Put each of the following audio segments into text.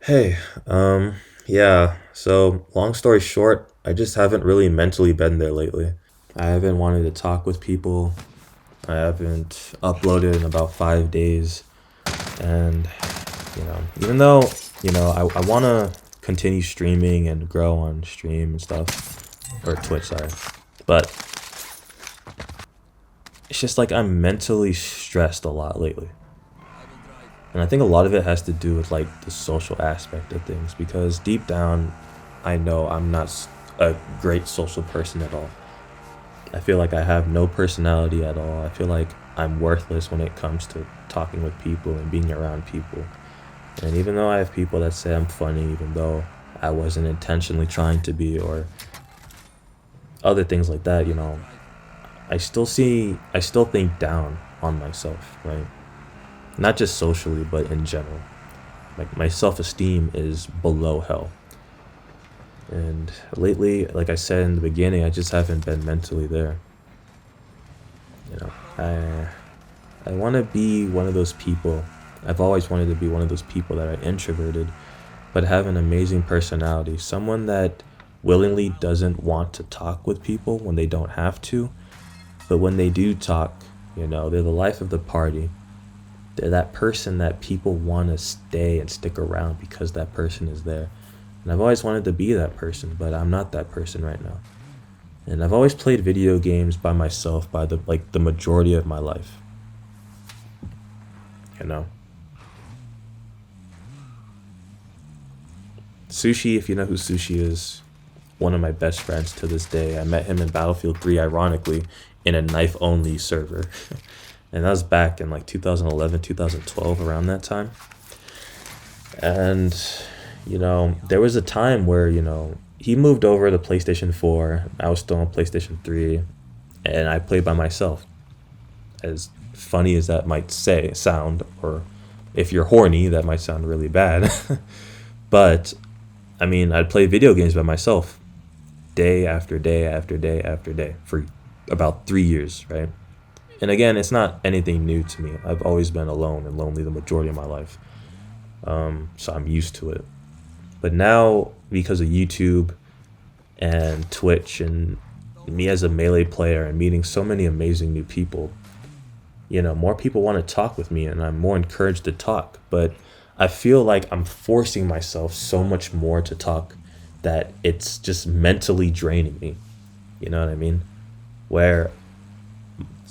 Hey, yeah, so long story short, I just haven't really mentally been there lately. I haven't wanted to talk with people. I haven't uploaded in about 5 days. And, even though, I want to continue streaming and grow on stream and stuff, or Twitch, sorry. But it's just like I'm mentally stressed a lot lately. And I think a lot of it has to do with like the social aspect of things because deep down, I know I'm not a great social person at all. I feel like I have no personality at all. I feel like I'm worthless when it comes to talking with people and being around people. And even though I have people that say I'm funny, even though I wasn't intentionally trying to be, or other things like that, I still think down on myself, right? Not just socially, but in general. Like my self esteem is below hell. And lately, like I said in the beginning, I just haven't been mentally there. You know, I want to be one of those people. I've always wanted to be one of those people that are introverted, but have an amazing personality. Someone that willingly doesn't want to talk with people when they don't have to, but when they do talk, they're the life of the party. They're that person that people want to stay and stick around because that person is there. And I've always wanted to be that person, but I'm not that person right now. And I've always played video games by myself by the majority of my life. You know. Sushi, if you know who Sushi is, one of my best friends to this day. I met him in Battlefield 3 ironically in a knife only server. And that was back in like 2011, 2012 around that time. And there was a time where, he moved over to PlayStation 4. I was still on PlayStation 3, and I played by myself. As funny as that might sound, or if you're horny, that might sound really bad. But, I mean, I'd play video games by myself day after day after day after day for about 3 years, right? And again, it's not anything new to me. I've always been alone and lonely the majority of my life. So I'm used to it. But now, because of YouTube and Twitch and me as a Melee player and meeting so many amazing new people, more people want to talk with me and I'm more encouraged to talk. But I feel like I'm forcing myself so much more to talk that it's just mentally draining me. You know what I mean? Where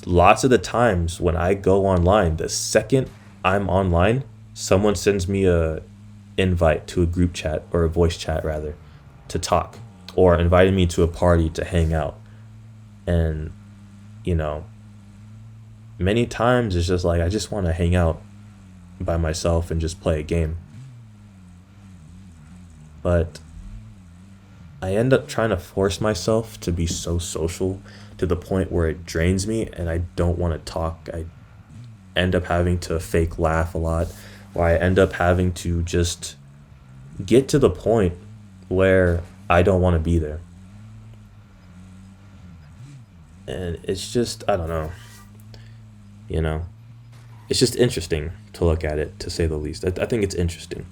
lots of the times when I go online, the second I'm online, someone sends me a invite to a group chat or a voice chat rather to talk or invited me to a party to hang out. And you know, many times it's just like I just want to hang out by myself and just play a game. But I end up trying to force myself to be so social to the point where it drains me and I don't want to talk. I end up having to fake laugh a lot, or I end up having to just get to the point where I don't want to be there. And it's just, I don't know, you know, it's just interesting to look at it, to say the least. I think it's interesting.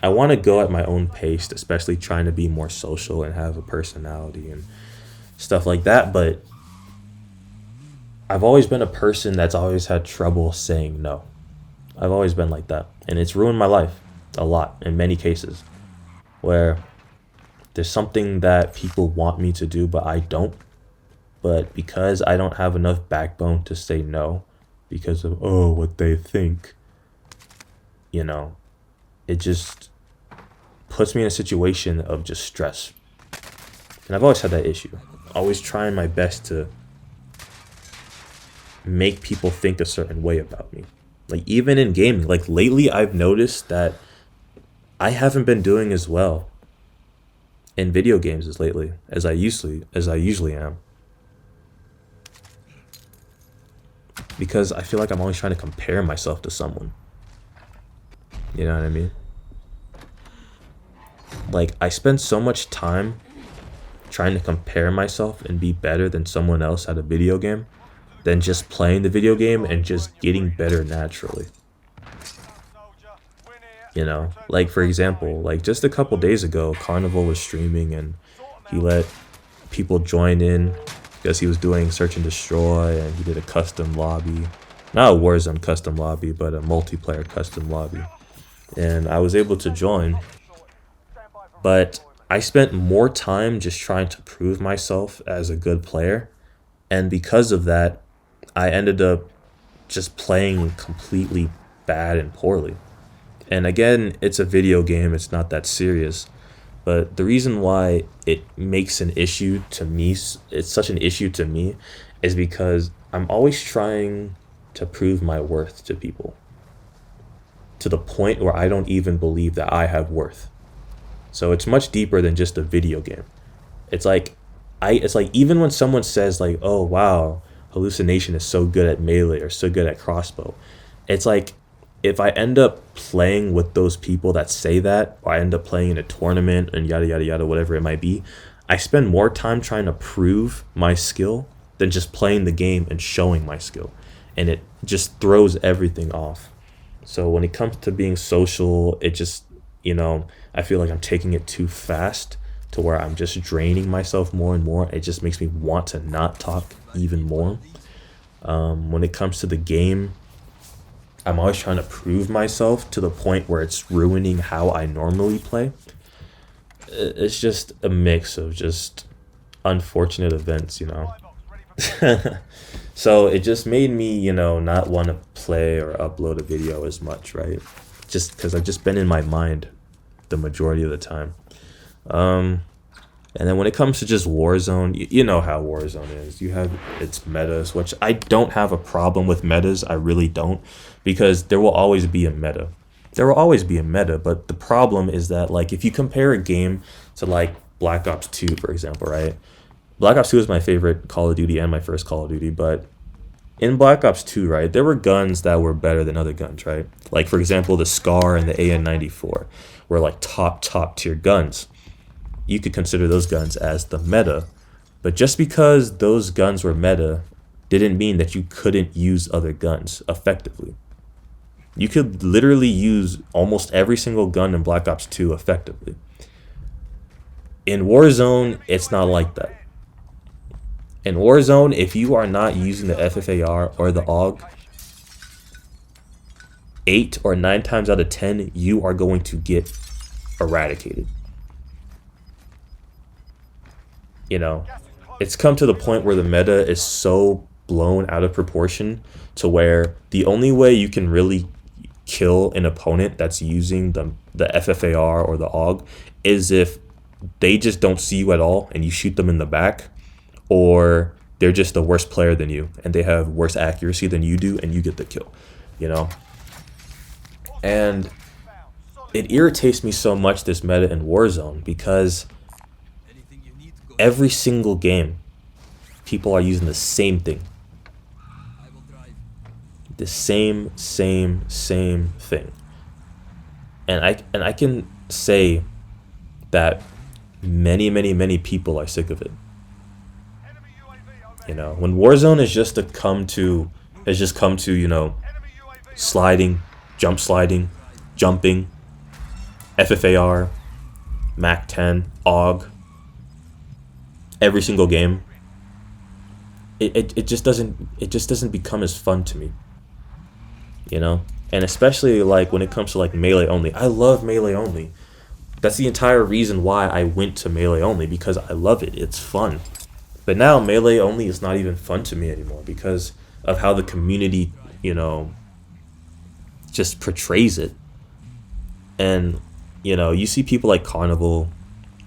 I want to go at my own pace, especially trying to be more social and have a personality and stuff like that. But I've always been a person that's always had trouble saying no. I've always been like that. And it's ruined my life a lot in many cases where there's something that people want me to do, but I don't. But because I don't have enough backbone to say no because of, oh, what they think, you know, it just puts me in a situation of just stress. And I've always had that issue. Always trying my best to make people think a certain way about me. Like even in gaming, like lately I've noticed that I haven't been doing as well in video games as lately as I usually am. Because I feel like I'm always trying to compare myself to someone. You know what I mean? Like I spend so much time trying to compare myself and be better than someone else at a video game than just playing the video game and just getting better naturally. You know, like for example, like just a couple days ago, Carnival was streaming and he let people join in because he was doing search and destroy, and he did a custom lobby, not a Warzone custom lobby, but a multiplayer custom lobby. And I was able to join, but I spent more time just trying to prove myself as a good player, and because of that, I ended up just playing completely bad and poorly. And again, it's a video game, it's not that serious. But the reason why it makes an issue to me, it's such an issue to me, is because I'm always trying to prove my worth to people to the point where I don't even believe that I have worth. So it's much deeper than just a video game. It's like it's like even when someone says like, "Oh wow, hallucination is so good at melee or so good at crossbow," it's like if I end up playing with those people that say that, or I end up playing in a tournament and yada yada yada, whatever it might be, I spend more time trying to prove my skill than just playing the game and showing my skill. And it just throws everything off. So when it comes to being social, it just, I feel like I'm taking it too fast to where I'm just draining myself more and more. It just makes me want to not talk even more. When it comes to the game, I'm always trying to prove myself to the point where it's ruining how I normally play. It's just a mix of just unfortunate events. So it just made me, not want to play or upload a video as much, right? Just because I've just been in my mind the majority of the time. And then when it comes to just Warzone, you know how Warzone is. You have its metas, which I don't have a problem with metas. I really don't, because there will always be a meta. There will always be a meta, but the problem is that, like, if you compare a game to, like, Black Ops 2, for example, right? Black Ops 2 is my favorite Call of Duty and my first Call of Duty, but in Black Ops 2, right, there were guns that were better than other guns, right? Like, for example, the SCAR and the AN-94 were, like, top tier guns. You could consider those guns as the meta, but just because those guns were meta didn't mean that you couldn't use other guns effectively. You could literally use almost every single gun in Black Ops 2 effectively. In Warzone, it's not like that. In Warzone, if you are not using the FFAR or the AUG, 8 or 9 times out of 10, you are going to get eradicated. It's come to the point where the meta is so blown out of proportion to where the only way you can really kill an opponent that's using the FFAR or the AUG is if they just don't see you at all and you shoot them in the back, or they're just a worse player than you and they have worse accuracy than you do and you get the kill, And it irritates me so much, this meta in Warzone, because every single game, people are using the same thing. The same thing. And I can say that many people are sick of it. When Warzone has just come to, sliding, jumping, FFAR, MAC-10, AUG, every single game, it just doesn't become as fun to me, and especially like when it comes to like melee only. I love melee only. That's the entire reason why I went to melee only, because I love it. It's fun. But now melee only is not even fun to me anymore because of how the community just portrays it. And you see people like Carnival,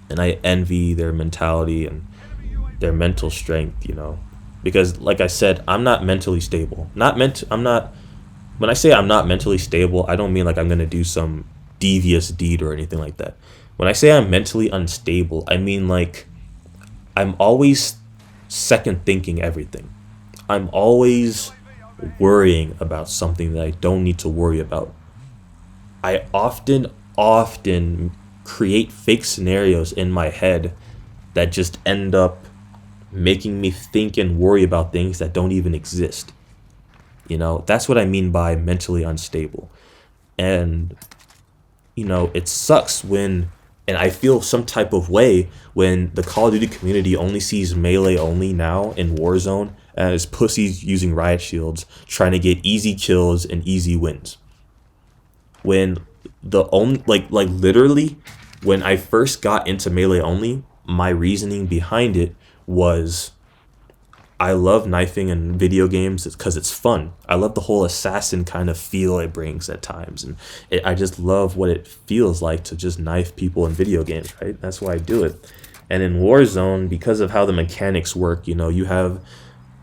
and I envy their mentality and their mental strength, because like I said, I'm not mentally stable. When I say I'm not mentally stable, I don't mean like I'm going to do some devious deed or anything like that. When I say I'm mentally unstable, I mean like I'm always second thinking everything. I'm always worrying about something that I don't need to worry about. I often create fake scenarios in my head that just end up making me think and worry about things that don't even exist. That's what I mean by mentally unstable. And it sucks when, and I feel some type of way when the Call of Duty community only sees melee only now in Warzone as pussies using riot shields, trying to get easy kills and easy wins. When the only, like literally, when I first got into melee only, my reasoning behind it was I love knifing in video games because it's fun. I love the whole assassin kind of feel it brings at times, and I just love what it feels like to just knife people in video games. Right, that's why I do it. And in Warzone, because of how the mechanics work, you have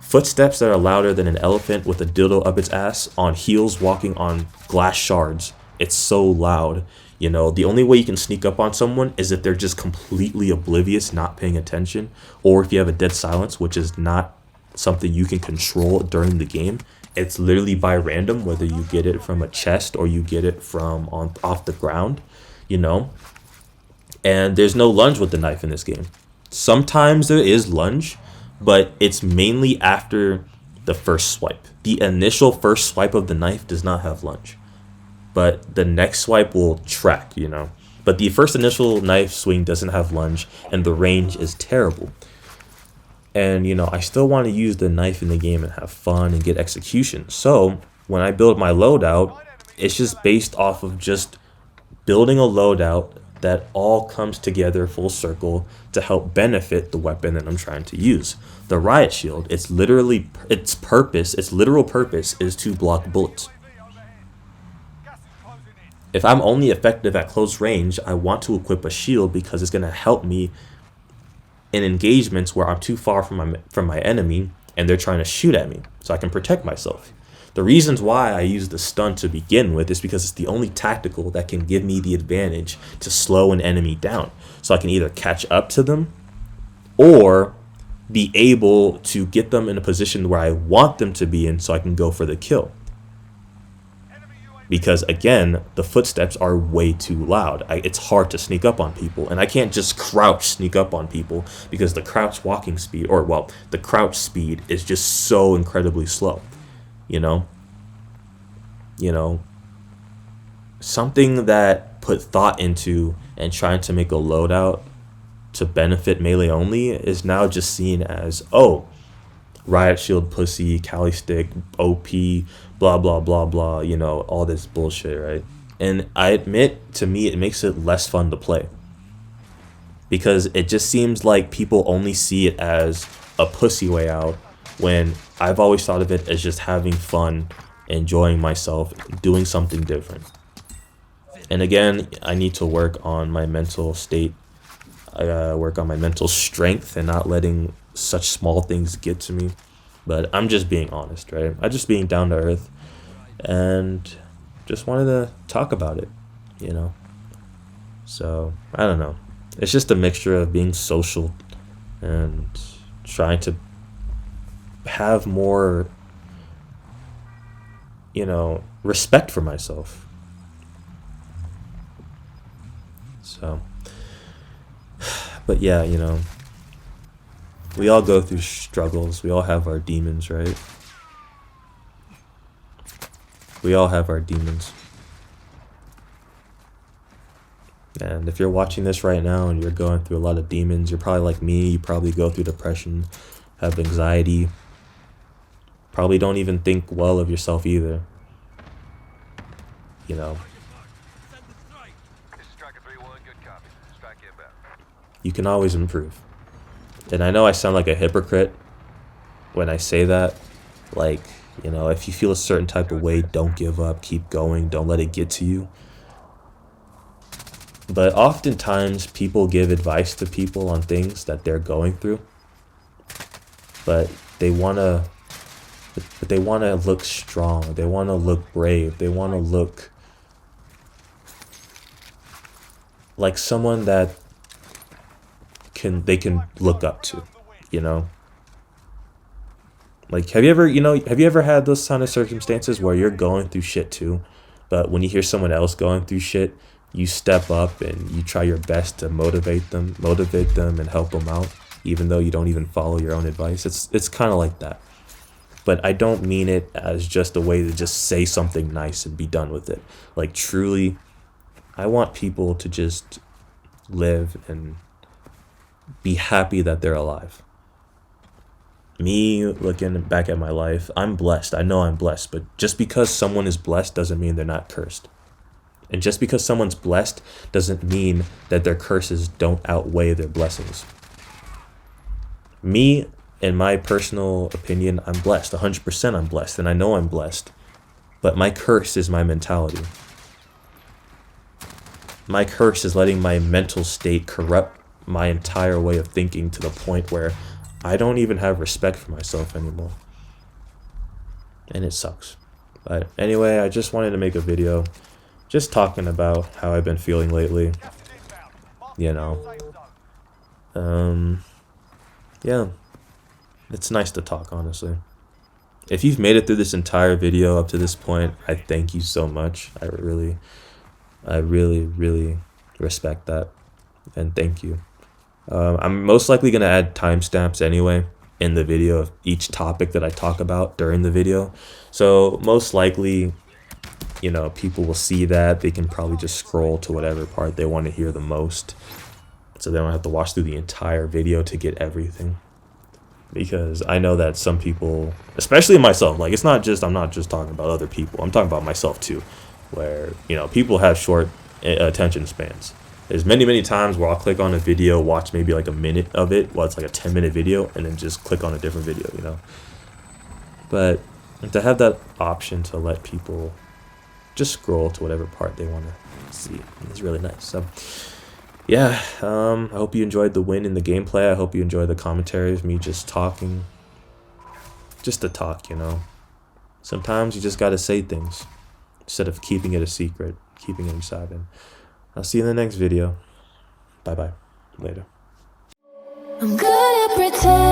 footsteps that are louder than an elephant with a dildo up its ass on heels walking on glass shards. It's so loud. The only way you can sneak up on someone is if they're just completely oblivious, not paying attention, or if you have a dead silence, which is not something you can control during the game. It's literally by random, whether you get it from a chest or you get it from off the ground, and there's no lunge with the knife in this game. Sometimes there is lunge, but it's mainly after the first swipe. The initial first swipe of the knife does not have lunge, but the next swipe will track, but the first initial knife swing doesn't have lunge, and the range is terrible. And, I still want to use the knife in the game and have fun and get execution. So when I build my loadout, it's just based off of just building a loadout that all comes together full circle to help benefit the weapon that I'm trying to use. The riot shield, its literal purpose is to block bullets. If I'm only effective at close range, I want to equip a shield because it's going to help me in engagements where I'm too far from my enemy and they're trying to shoot at me, so I can protect myself. The reasons why I use the stun to begin with is because it's the only tactical that can give me the advantage to slow an enemy down, so I can either catch up to them or be able to get them in a position where I want them to be in so I can go for the kill. Because again, the footsteps are way too loud. It's hard to sneak up on people, and I can't just crouch sneak up on people because the crouch walking speed, the crouch speed is just so incredibly slow. Something that put thought into and trying to make a loadout to benefit melee only is now just seen as, riot shield pussy, Cali stick, OP, blah blah blah blah, all this bullshit, right? And I admit, to me, it makes it less fun to play because it just seems like people only see it as a pussy way out, when I've always thought of it as just having fun, enjoying myself, doing something different. And again, I need to work on my mental state. I gotta work on my mental strength and not letting such small things get to me. But I'm just being honest, right? I'm just being down to earth and just wanted to talk about it, So, I don't know. It's just a mixture of being social and trying to have more, respect for myself. So, but yeah, we all go through struggles. We all have our demons, right? We all have our demons. And if you're watching this right now and you're going through a lot of demons, you're probably like me. You probably go through depression, have anxiety. Probably don't even think well of yourself either. You can always improve. And I know I sound like a hypocrite when I say that. Like, if you feel a certain type of way, don't give up, keep going, don't let it get to you. But oftentimes people give advice to people on things that they're going through. But they want to look strong. They want to look brave. They want to look like someone that they can look up to, Like, have you ever had those kind of circumstances where you're going through shit too, but when you hear someone else going through shit, you step up and you try your best to motivate them and help them out, even though you don't even follow your own advice? It's kind of like that. But I don't mean it as just a way to just say something nice and be done with it. Like, truly, I want people to just live and be happy that they're alive. Me looking back at my life, I'm blessed. I know I'm blessed, but just because someone is blessed doesn't mean they're not cursed. And just because someone's blessed doesn't mean that their curses don't outweigh their blessings. Me, in my personal opinion, I'm blessed. 100% I'm blessed, and I know I'm blessed. But my curse is my mentality. My curse is letting my mental state corrupt my entire way of thinking to the point where I don't even have respect for myself anymore. And it sucks. But anyway, I just wanted to make a video just talking about how I've been feeling lately. You know. Yeah. It's nice to talk, honestly. If you've made it through this entire video up to this point, I thank you so much. I really respect that. And thank you. I'm most likely going to add timestamps anyway in the video of each topic that I talk about during the video. So most likely, you know, people will see that. They can probably just scroll to whatever part they want to hear the most. So they don't have to watch through the entire video to get everything. Because I know that some people, especially myself, like I'm not just talking about other people. I'm talking about myself too, where, you know, people have short attention spans. There's many times where I'll click on a video, watch maybe like a minute of it, well, it's like a 10-minute video, and then just click on a different video, you know. But to have that option to let people just scroll to whatever part they want to see is really nice. So yeah, I hope you enjoyed the win in the gameplay. I hope you enjoyed the commentary of me just talking. Just to talk, you know. Sometimes you just gotta say things instead of keeping it a secret, keeping it inside. And I'll see you in the next video. Bye-bye. Later. I'm good at pretending.